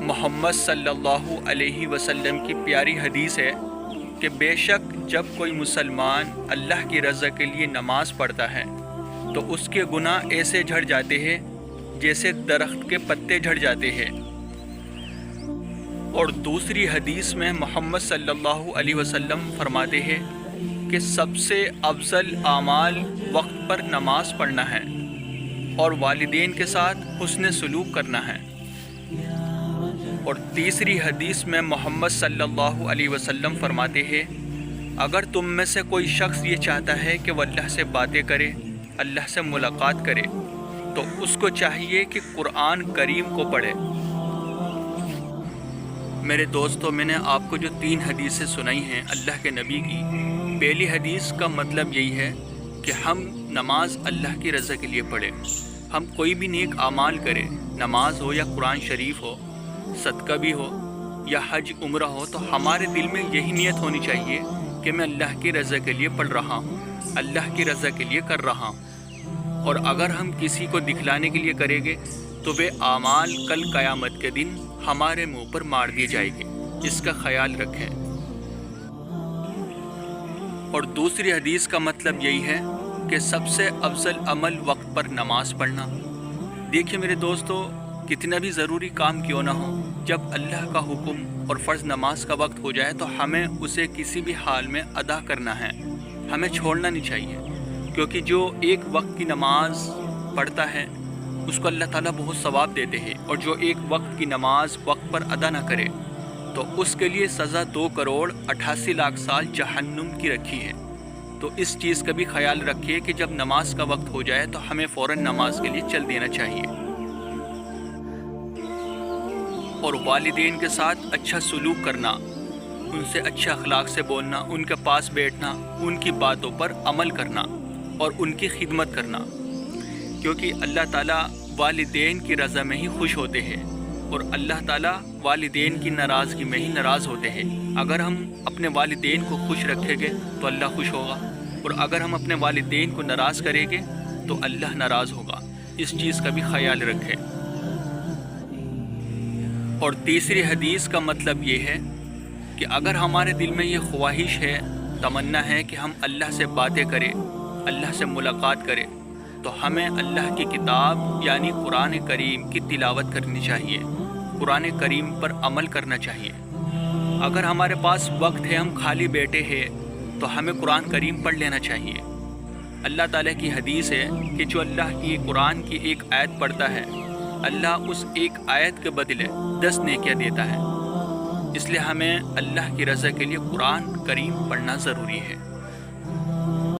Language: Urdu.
محمد صلی اللہ علیہ وسلم کی پیاری حدیث ہے کہ بے شک جب کوئی مسلمان اللہ کی رضا کے لیے نماز پڑھتا ہے تو اس کے گناہ ایسے جھڑ جاتے ہیں جیسے درخت کے پتے جھڑ جاتے ہیں۔ اور دوسری حدیث میں محمد صلی اللہ علیہ وسلم فرماتے ہیں کہ سب سے افضل اعمال وقت پر نماز پڑھنا ہے اور والدین کے ساتھ حسن سلوک کرنا ہے۔ اور تیسری حدیث میں محمد صلی اللہ علیہ وسلم فرماتے ہیں اگر تم میں سے کوئی شخص یہ چاہتا ہے کہ وہ اللہ سے باتیں کرے، اللہ سے ملاقات کرے، تو اس کو چاہیے کہ قرآن کریم کو پڑھے۔ میرے دوستو، میں نے آپ کو جو 3 حدیثیں سنائی ہیں اللہ کے نبی کی، پہلی حدیث کا مطلب یہی ہے کہ ہم نماز اللہ کی رضا کے لیے پڑھیں۔ ہم کوئی بھی نیک اعمال کریں، نماز ہو یا قرآن شریف ہو، صدقہ بھی ہو یا حج عمرہ ہو، تو ہمارے دل میں یہی نیت ہونی چاہیے کہ میں اللہ کی رضا کے لیے پڑھ رہا ہوں، اللہ کی رضا کے لیے کر رہا ہوں۔ اور اگر ہم کسی کو دکھلانے کے لیے کریں گے تو وہ اعمال کل قیامت کے دن ہمارے منہ پر مار دیے جائیں گے، اس کا خیال رکھیں۔ اور دوسری حدیث کا مطلب یہی ہے کہ سب سے افضل عمل وقت پر نماز پڑھنا۔ دیکھیے میرے دوستو، کتنا بھی ضروری کام کیوں نہ ہو، جب اللہ کا حکم اور فرض نماز کا وقت ہو جائے تو ہمیں اسے کسی بھی حال میں ادا کرنا ہے، ہمیں چھوڑنا نہیں چاہیے، کیونکہ جو ایک وقت کی نماز پڑھتا ہے اس کو اللہ تعالیٰ بہت ثواب دیتے ہیں، اور جو ایک وقت کی نماز وقت پر ادا نہ کرے تو اس کے لیے سزا 2,88,00,000 سال جہنم کی رکھی ہے۔ تو اس چیز کا بھی خیال رکھیے کہ جب نماز کا وقت ہو جائے تو ہمیں فوراً نماز کے لیے چل دینا چاہیے۔ اور والدین کے ساتھ اچھا سلوک کرنا، ان سے اچھے اخلاق سے بولنا، ان کے پاس بیٹھنا، ان کی باتوں پر عمل کرنا اور ان کی خدمت کرنا، کیونکہ اللہ تعالیٰ والدین کی رضا میں ہی خوش ہوتے ہیں، اور اللہ تعالیٰ والدین کی ناراضگی میں ہی ناراض ہوتے ہیں۔ اگر ہم اپنے والدین کو خوش رکھیں گے تو اللہ خوش ہوگا، اور اگر ہم اپنے والدین کو ناراض کریں گے تو اللہ ناراض ہوگا، اس چیز کا بھی خیال رکھیں۔ اور تیسری حدیث کا مطلب یہ ہے کہ اگر ہمارے دل میں یہ خواہش ہے، تمنا ہے کہ ہم اللہ سے باتیں کریں، اللہ سے ملاقات کریں، تو ہمیں اللہ کی کتاب یعنی قرآن کریم کی تلاوت کرنی چاہیے، قرآن کریم پر عمل کرنا چاہیے۔ اگر ہمارے پاس وقت ہے، ہم خالی بیٹھے ہیں، تو ہمیں قرآن کریم پڑھ لینا چاہیے۔ اللہ تعالیٰ کی حدیث ہے کہ جو اللہ کی قرآن کی ایک آیت پڑھتا ہے، اللہ اس ایک آیت کے بدلے 10 نیکیاں دیتا ہے۔ اس لیے ہمیں اللہ کی رضا کے لیے قرآن کریم پڑھنا ضروری ہے۔